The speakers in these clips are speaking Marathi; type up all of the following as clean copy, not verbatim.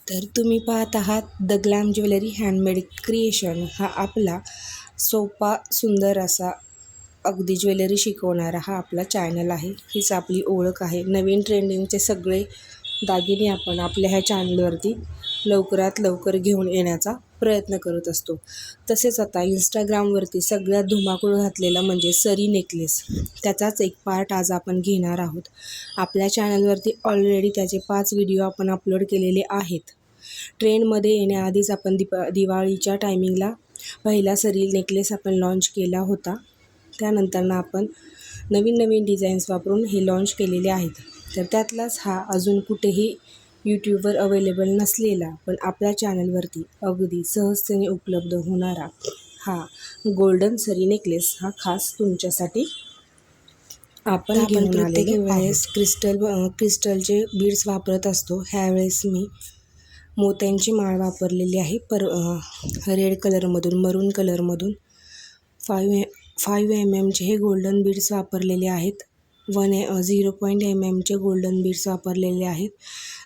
तर तुम्ही पाहत आहात the glam jewellery handmade creation. हा आपला सोपा सुंदर असा अगदी ज्वेलरी शिकवणारा हा आपला चॅनल आहे. हीच आपली ओळख आहे. नवीन ट्रेंडिंगचे सगळे दागिने आपण आपल्या ह्या चॅनलवरती लवकरात लवकर घेऊन येण्याचा प्रयत्न करत असतो. तसेच आता इंस्टाग्रामवरती सगळ्यात धुमाकूळ घातलेला म्हणजे सरी नेकलेस, त्याचाच एक पार्ट आज आपण घेणार आहोत. आपल्या चॅनलवरती ऑलरेडी त्याचे 5 व्हिडिओ आपण अपलोड केलेले आहेत. ट्रेंडमध्ये येण्याआधीच आपण दिवाळीच्या टायमिंगला पहिला सरी नेकलेस आपण लॉन्च केला होता. त्यानंतरनं आपण नवीन डिझाईन्स वापरून हे लॉन्च केलेले आहेत. तर त्यातलाच हा अजून कुठेही यूट्यूबवर अवेलेबल नसलेला पण आपल्या चॅनलवरती अगदी सहजतेने उपलब्ध होणारा हा गोल्डन सरी नेकलेस हा खास तुमच्यासाठी आपण प्रत्येक वेळेस क्रिस्टलचे बीड्स वापरत असतो. ह्यावेळेस मी मोत्यांची माळ वापरलेली आहे. रेड कलरमधून, मरून कलरमधून 5 mm हे गोल्डन बीड्स वापरलेले आहेत. 0.1 गोल्डन बीड्स वापरलेले आहेत.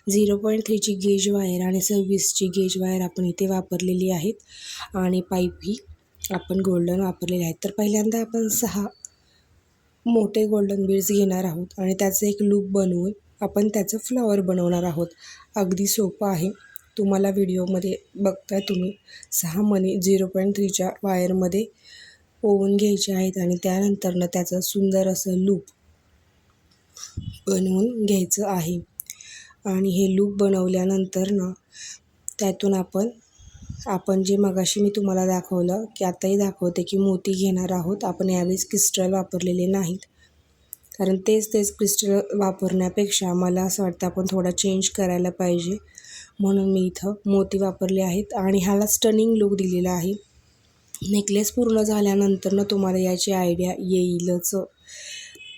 0.3 गेज वायर आणि 26 गेज वायर आपण इथे वापरलेली आहेत. आणि पाईपही आपण गोल्डन वापरलेले आहेत. तर पहिल्यांदा आपण 6 मोठे गोल्डन बीड्स घेणार आहोत आणि त्याचं एक लूप बनवून आपण त्याचं फ्लॉवर बनवणार आहोत. अगदी सोपं आहे. तुम्हाला व्हिडिओमध्ये बघताय तुम्ही 6 मणी 0.3 वायरमध्ये ओवून घ्यायचे आहेत आणि त्यानंतरनं त्याचं सुंदर असं लूप बनवून घ्यायचं आहे. आणि हे लूप बनवल्यानंतरनं त्यातून आपण जे मगाशी मी तुम्हाला दाखवलं की आताही दाखवते की मोती घेणार आहोत. आपण यावेळेस क्रिस्टल वापरलेले नाहीत, कारण तेच क्रिस्टल वापरण्यापेक्षा मला असं वाटतं आपण थोडा चेंज करायला पाहिजे, म्हणून मी इथं मोती वापरले आहेत आणि ह्याला स्टनिंग लुक दिलेला आहे. नेकलेस पूर्ण झाल्यानंतरनं तुम्हाला याची आयडिया येईलच.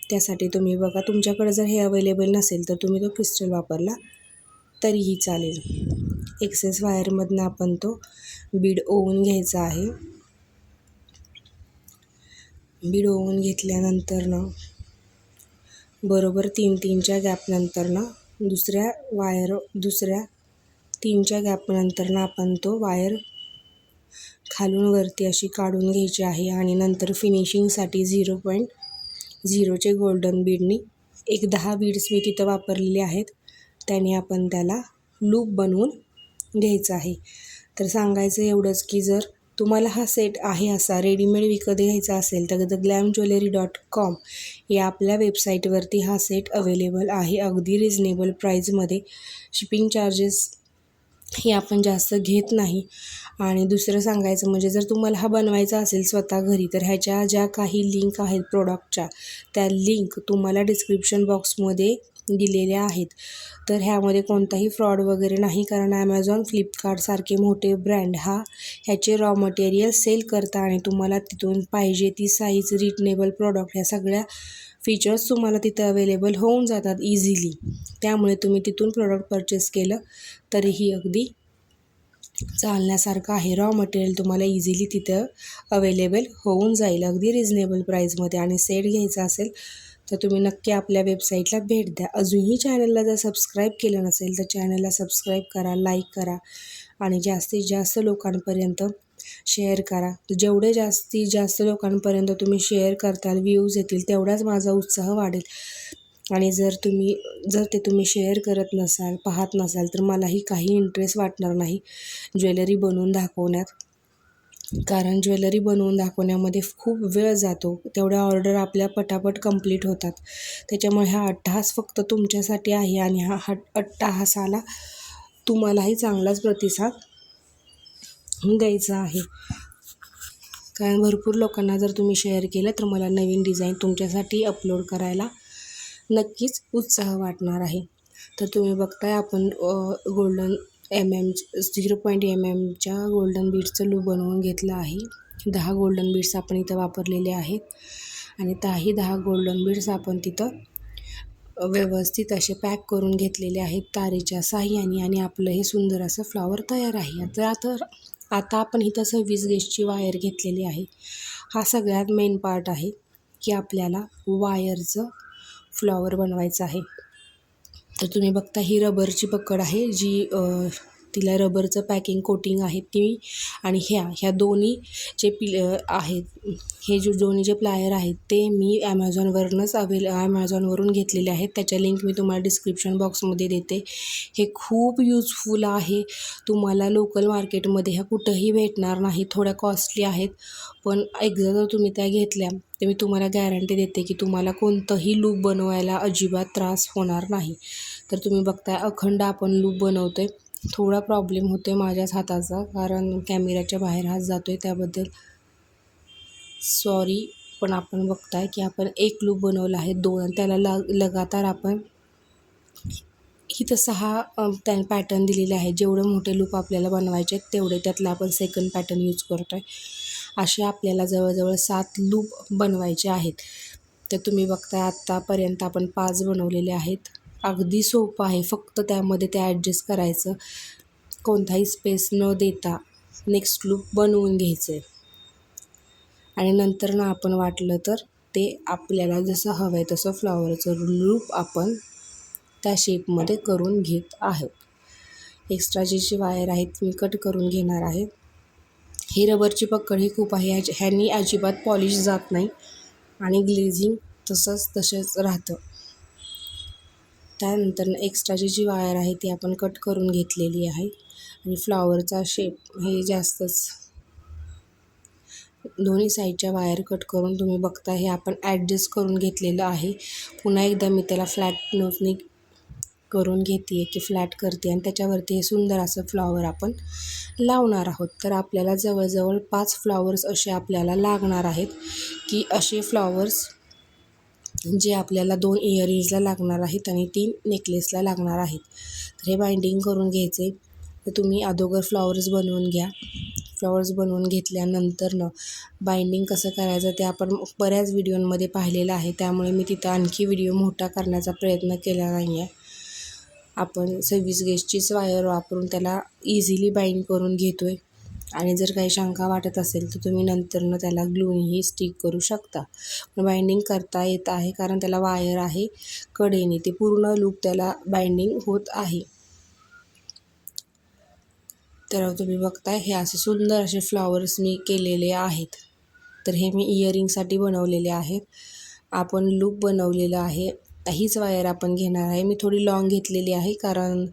त्यासाठी तुम्ही बघा, तुमच्याकडे जर हे अवेलेबल नसेल तर तुम्ही तो क्रिस्टल वापरला तरीही चालेल. एक्सेस वायरमधनं आपण तो बीड ओवून घ्यायचा आहे. बीड ओवून घेतल्यानंतरनं बरोबर 3-3च्या गॅपनंतरनं दुसऱ्या 3च्या गॅपनंतरनं आपण तो वायर खालून वरती अशी काढून घ्यायची आहे. आणि नंतर फिनिशिंगसाठी 0.0 गोल्डन बीडनी एक 10 बीड्स मी तिथं वापरलेले आहेत. त्याने आपण त्याला लूप बनवून घ्यायचं आहे. तर सांगायचं एवढंच की जर तुम्हाला हा सेट आहे असा रेडीमेड विकत घ्यायचा असेल तर theglamjewellery.com या आपल्या वेबसाईटवरती हा सेट अवेलेबल आहे अगदी रिजनेबल प्राईजमध्ये. शिपिंग चार्जेस हे आपण जास्त घेत नाही. आणि दुसरं सांगायचं म्हणजे जर तुम्हाला हा बनवायचा असेल स्वतः घरी तर ह्याच्या ज्या काही लिंक आहेत प्रोडक्टच्या, त्या लिंक तुम्हाला डिस्क्रिप्शन बॉक्समध्ये दिलेल्या आहेत. तर ह्यामध्ये कोणताही फ्रॉड वगैरे नाही, कारण ॲमेझॉन, फ्लिपकार्टसारखे मोठे ब्रँड ह्याचे रॉ मटेरियल सेल करता आणि तुम्हाला तिथून पाहिजे ती साईज, रिजनेबल प्रोडक्ट ह्या सगळ्या फीचर्स तुम्हाला तिथं अवेलेबल होऊन जातात इझिली. त्यामुळे तुम्ही तिथून प्रोडक्ट परचेस केलं तरीही अगदी चालण्यासारखं आहे. रॉ मटेरियल तुम्हाला इझिली तिथं अवेलेबल होऊन जाईल अगदी रिजनेबल प्राईजमध्ये. आणि सेट घ्यायचा असेल तर तुम्ही नक्की आपल्या वेबसाईटला भेट द्या. अजूनही चॅनलला जर सबस्क्राईब केलं नसेल तर चॅनलला सबस्क्राईब करा, लाईक करा आणि जास्तीत जास्त लोकांपर्यंत शेअर करा. जेवढे जास्तीत जास्त लोकांपर्यंत तुम्ही शेअर करताल, व्ह्यूज येतील, तेवढाच माझा उत्साह वाढेल. आणि जर ते तुम्ही शेअर करत नसाल, पाहत नसाल तर मलाही काही इंटरेस्ट वाटणार नाही ज्वेलरी बनवून दाखवण्यात. कारण ज्वेलरी बनवून दाखवण्यामध्ये खूप वेळ जातो, तेवढ्या ऑर्डर आपल्या पटापट कंप्लीट होतात. त्याच्यामुळे हा अट्टहास फक्त तुमच्यासाठी आहे आणि हा अट्टहासाला तुम्हालाही चांगलाच प्रतिसाद द्यायचा आहे. कारण भरपूर लोकांना जर तुम्ही शेअर केलं तर मला नवीन डिझाईन तुमच्यासाठी अपलोड करायला नक्कीच उत्साह वाटणार आहे. तर तुम्ही बघताय आपण गोल्डन 0.1 गोल्डन बीड्सचं लूप बनवून घेतलं आहे. 10 गोल्डन बीड्स आपण इथं वापरलेले आहेत आणि 10 गोल्डन बीड्स आपण तिथं व्यवस्थित असे पॅक करून घेतलेले आहेत तारेच्या साहाय्याने. आणि आपलं हे सुंदर असं फ्लॉवर तयार आहे. तर आता आपण इथं 26 गेजची वायर घेतलेली आहे. हा सगळ्यात मेन पार्ट आहे की आपल्याला वायरचं फ्लॉवर बनवायचं आहे. तर तुम्ही बघता ही रबरची पकड आहे जी तिला रबरचं पॅकिंग कोटिंग आहे ती, आणि ह्या दोन्ही जे आहेत, हे जे दोन्ही जे प्लायर आहेत ते मी ॲमेझॉनवरून घेतलेले आहेत. त्याच्या लिंक मी तुम्हाला डिस्क्रिप्शन बॉक्समध्ये देते. हे खूप यूजफुल आहे. तुम्हाला लोकल मार्केटमध्ये ह्या कुठंही भेटणार नाही, थोड्या कॉस्टली आहेत, पण एकदा जर तुम्ही त्या घेतल्या तर मी तुम्हाला गॅरंटी देते की तुम्हाला कोणतंही लूप बनवायला अजिबात त्रास होणार नाही. तर तुम्ही बघताय अखंड आपण लूप बनवतो आहे. थोडा प्रॉब्लेम होतो आहे माझ्याच हाताचा, कारण कॅमेऱ्याच्या बाहेर हात जातो आहे, त्याबद्दल सॉरी. पण आपण बघताय की आपण एक लूप बनवला आहे, 2, त्याला लगातार आपण इथं 6 पॅटर्न दिलेले आहेत. जेवढे मोठे लूप आपल्याला बनवायचे आहेत तेवढे, त्यातला आपण सेकंड पॅटर्न यूज करतो आहे. असे आपल्याला जवळजवळ 7 लूप बनवायचे आहेत. तर तुम्ही बघताय आत्तापर्यंत आपण 5 बनवलेले आहेत. अगदी सोपं आहे, फक्त त्यामध्ये ते ॲडजस्ट करायचं, कोणताही स्पेस न देता नेक्स्ट लूप बनवून घ्यायचं आहे. आणि नंतर ना आपण वाटलं तर ते आपल्याला जसं हवं आहे तसं फ्लॉवरचं लूप आपण त्या शेपमध्ये करून घेत आहोत. एक्स्ट्राची जी वायर आहेत मी कट करून घेणार आहे. ही रबरची पकड ही खूप आहे, ह्यांनी अजिबात पॉलिश जात नाही आणि ग्लेझिंग तसेच राहतं. त्यानंतर एक्स्ट्राची जी वायर आहे ती आपण कट करून घेतलेली आहे. आणि फ्लॉवरचा शेप हे जास्तच दोन्ही साईडच्या वायर कट करून तुम्ही बघता हे आपण ॲडजस्ट करून घेतलेलं आहे. पुन्हा एकदा मी त्याला फ्लॅट नोजनी करून घेते आहे की फ्लॅट करते, आणि त्याच्यावरती हे सुंदर असं फ्लॉवर आपण लावणार आहोत. तर आपल्याला जवळजवळ 5 फ्लॉवर्स असे आपल्याला लागणार आहेत, की असे फ्लॉवर्स जे आपल्याला 2 इयरिंग्सला लागणार आहेत आणि 3 नेकलेसला लागणार आहेत. तर हे बाइंडिंग करून घ्यायचे. तर तुम्ही अगोदर फ्लॉवर्स बनवून घ्या. फ्लॉवर्स बनवून घेतल्यानंतर बाइंडिंग कसं करायचं ते आपण बऱ्याच व्हिडिओमध्ये पाहिलेलं आहे, त्यामुळे मी तिथं आणखी व्हिडिओ मोठा करण्याचा प्रयत्न केला नाही आहे. आपण 26 गेजचीच वायर वापरून त्याला इझिली बाइंड करून घेतो आहे. आणि जर काही शंका वाटत असेल तर तुम्ही नंतरनं त्याला ग्लूनीही स्टिक करू शकता. पण बाइंडिंग करता येत आहे कारण त्याला वायर आहे कडेने, ते पूर्ण लूप त्याला बाइंडिंग होत आहे. तर तुम्ही बघताय हे असे सुंदर असे फ्लॉवर्स मी केलेले आहेत. तर हे मी इयरिंगसाठी बनवलेले आहेत. आपण लूप बनवलेलं आहे, हीच वायर आपण घेणार आहे. मी थोडी लॉंग घेतलेली आहे कारण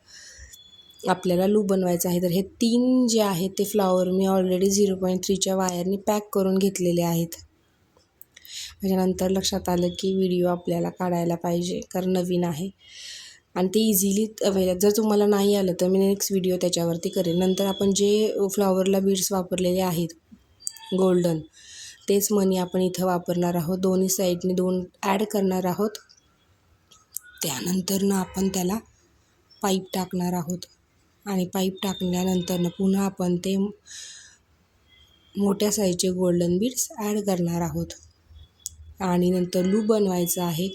आपल्याला लूप बनवायचं आहे. तर हे 3 जे आहेत ते फ्लॉवर मी ऑलरेडी 0.3च्या वायरनी पॅक करून घेतलेले आहेत. त्याच्यानंतर लक्षात आलं की व्हिडिओ आपल्याला काढायला पाहिजे कारण नवीन आहे आणि ते इझिली अवेलेबल. जर तुम्हाला नाही आलं तर मी नेक्स्ट व्हिडिओ त्याच्यावरती करेन. नंतर आपण जे फ्लॉवरला बीड्स वापरलेले आहेत गोल्डन, तेच मनी आपण इथं वापरणार आहोत. दोन्ही साईडने 2 ॲड करणार आहोत. त्यानंतर आपण त्याला पाईप टाकणार आहोत आणि पाईप टाकल्यानंतर पुन्हा आपण ते मोठ्या साईजचे गोल्डन बीड्स ॲड करणार आहोत. आणि नंतर लूप बनवायचं आहे.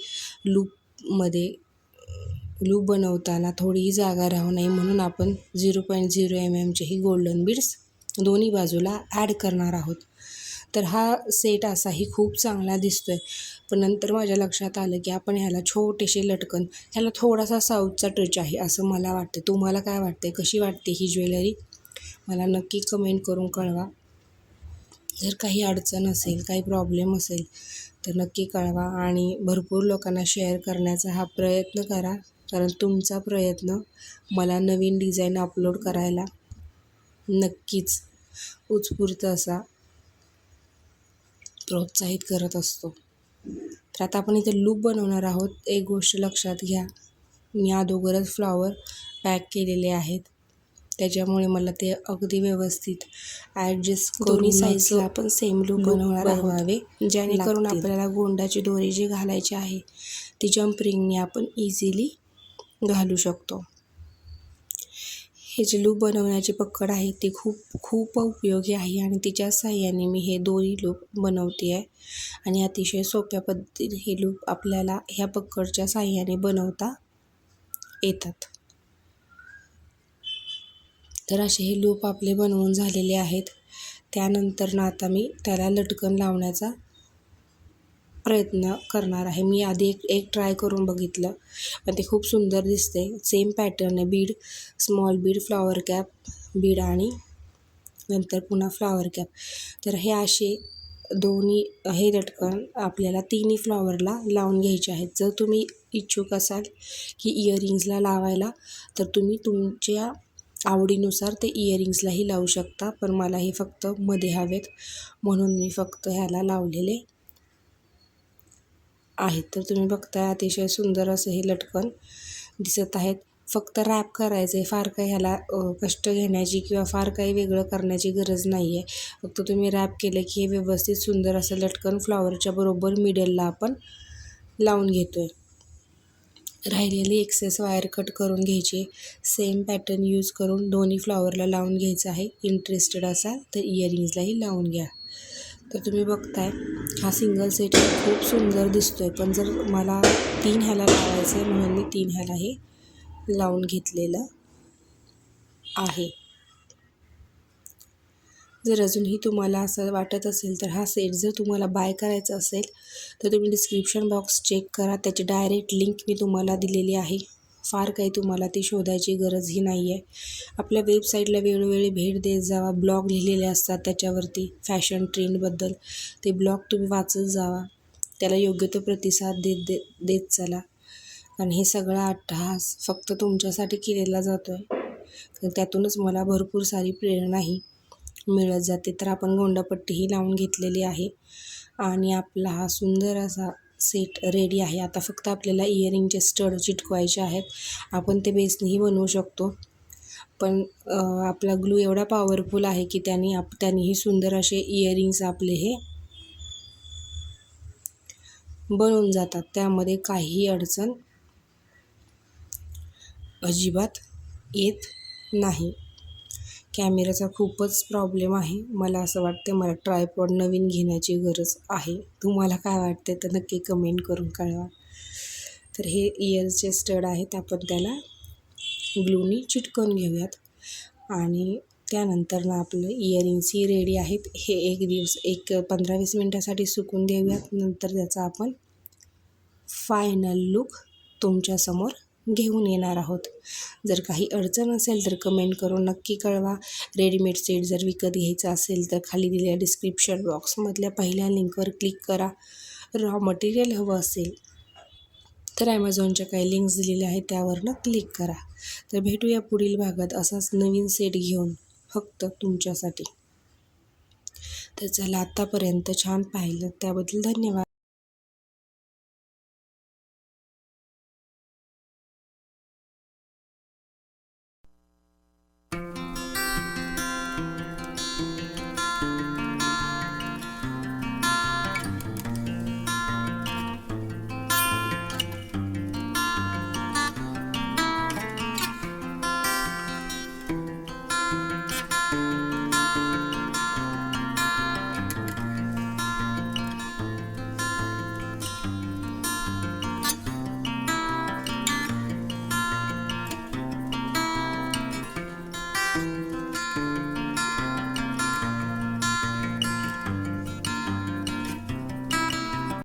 लूप बनवताना थोडीही जागा राहू नये म्हणून आपण 0.0 mm ही गोल्डन बीड्स दोन्ही बाजूला ॲड करणार आहोत. तर हा सेट असाही खूप चांगला दिसतो आहे. पण नंतर माझ्या लक्षात आलं की आपण ह्याला छोटेसे लटकन, ह्याला थोडासा साऊथचा टच आहे असं मला वाटते. तुम्हाला काय वाटते, कशी वाटते ही ज्वेलरी, मला नक्की कमेंट करून कळवा. जर काही अडचण असेल, काही प्रॉब्लेम असेल तर नक्की कळवा आणि भरपूर लोकांना शेअर करण्याचा हा प्रयत्न करा, कारण तुमचा प्रयत्न मला नवीन डिझाईन अपलोड करायला नक्कीच उत्स्फूर्त असा प्रोत्साहित करत असतो. तर आता आपण इथे लूप बनवणार आहोत. एक गोष्ट लक्षात घ्या, मी अगोदरच फ्लॉवर पॅक केलेले आहेत, त्याच्यामुळे मला ते अगदी व्यवस्थित ॲडजस्ट करून साईजला आपण सेम लूप बनवावे, जेणेकरून आपल्याला गोंडाची दोरी जी घालायची आहे ती जंप रिंगने आपण इझिली घालू शकतो. हे जे लूप बनवण्याची पकड आहे ती खूप उपयोगी आहे आणि तिच्या साहाय्याने मी हे दोरी लूप बनवते आहे आणि अतिशय सोप्या पद्धतीने हे लूप आपल्याला ह्या पकडच्या साहाय्याने बनवता येतात. तर असे हे लूप आपले बनवून झालेले आहेत. त्यानंतर आता मी त्याला लटकन लावण्याचा प्रयत्न करणार आहे. मी आधी एक ट्राय करून बघितलं, पण ते खूप सुंदर दिसते. सेम पॅटर्न आहे, Beed, small Beed, flower cap, Beed आणि नंतर पुन्हा फ्लॉवर कॅप. तर हे असे दोन्ही हे लटकन आपल्याला तिन्ही फ्लॉवरला लावून घ्यायचे आहेत. जर तुम्ही इच्छुक असाल की इयरिंग्सला लावायला, तर तुम्ही तुमच्या आवडीनुसार ते इयरिंग्सलाही लावू शकता, पण मला हे फक्त मध्ये हवेत म्हणून मी फक्त ह्याला लावलेले आहेत. तर तुम्ही बघताय अतिशय सुंदर असं हे लटकन दिसत आहेत. फक्त रॅप करायचं आहे, फार काही ह्याला कष्ट घेण्याची किंवा फार काही वेगळं करण्याची गरज नाही आहे. फक्त तुम्ही रॅप केलं की हे व्यवस्थित सुंदर असं लटकन फ्लॉवरच्या बरोबर मिडलला आपण लावून घेतो आहे. राहिलेली एक्सेस वायर कट करून घ्यायची. सेम पॅटर्न यूज करून दोन्ही फ्लॉवरला लावून घ्यायचं आहे. इंटरेस्टेड असाल तर इयरिंग्सलाही लावून घ्या. तर तुम्ही बघताय हा सिंगल सेट खूप सुंदर दिसतोय, पण जर मला 3 ह्याला लावायचं आहे म्हणून मी 3 ह्याला हे लावून घेतलेलं आहे. जर अजूनही तुम्हाला असं वाटत असेल तर हा सेट जर तुम्हाला बाय करायचा असेल तर तुम्ही डिस्क्रिप्शन बॉक्स चेक करा, त्याची डायरेक्ट लिंक मी तुम्हाला दिलेली आहे. फार काही तुम्हाला ती शोधायची गरजही नाही आहे. आपल्या वेबसाईटला वेळोवेळी भेट देत जावा. ब्लॉग लिहिलेले असतात त्याच्यावरती फॅशन ट्रेंडबद्दल, ते ब्लॉग तुम्ही वाचत जावा, त्याला योग्य तो प्रतिसाद देत चला. कारण हे सगळा अट्टहास फक्त तुमच्यासाठी केलेला जातो आहे, तर त्यातूनच मला भरपूर सारी प्रेरणाही मिळत जाते. तर आपण गोंडापट्टीही लावून घेतलेली आहे आणि आपला हा सुंदर असा सेट रेडी आहे. आता फक्त आपल्याला इयरिंगचे स्टड चिटकवायचे आहेत. आपण ते बेसनेही बनवू शकतो, पण आपला ग्लू एवढा पॉवरफुल आहे की त्यांनीही सुंदर असे इयरिंग्स आपले हे बनवून जातात. त्यामध्ये काहीही अडचण अजिबात येत नाही. कॅमेराचा खूपच प्रॉब्लेम आहे. मला असं वाटतं मला ट्रायपॉड नवीन घेण्याची गरज आहे. तुम्हाला काय वाटते तर नक्की कमेंट करून कळवा. तर हे इयरचे स्टड आहेत, आपण त्याला ग्लूनी चिटकवून घेऊयात आणि त्यानंतर ना आपलं इयरिंग्सही रेडी आहेत. हे एक 15-20 मिनटासाठी सुकून देऊयात. नंतर त्याचा आपण फायनल लुक तुमच्यासमोर घेऊन येणार आहोत. जर काही अडचण असेल तर कमेंट करून नक्की कळवा. रेडीमेड सेट जर विकत घ्यायचा असेल तर खाली दिलेल्या डिस्क्रिप्शन बॉक्समधल्या पहिल्या लिंकवर क्लिक करा. रॉ मटेरियल हवं असेल तर ॲमेझॉनच्या काही लिंक्स दिलेल्या आहेत त्यावरनं क्लिक करा. तर भेटूया पुढील भागात असाच नवीन सेट घेऊन फक्त तुमच्यासाठी. तर चला, आत्तापर्यंत छान पाहिलं त्याबद्दल धन्यवाद.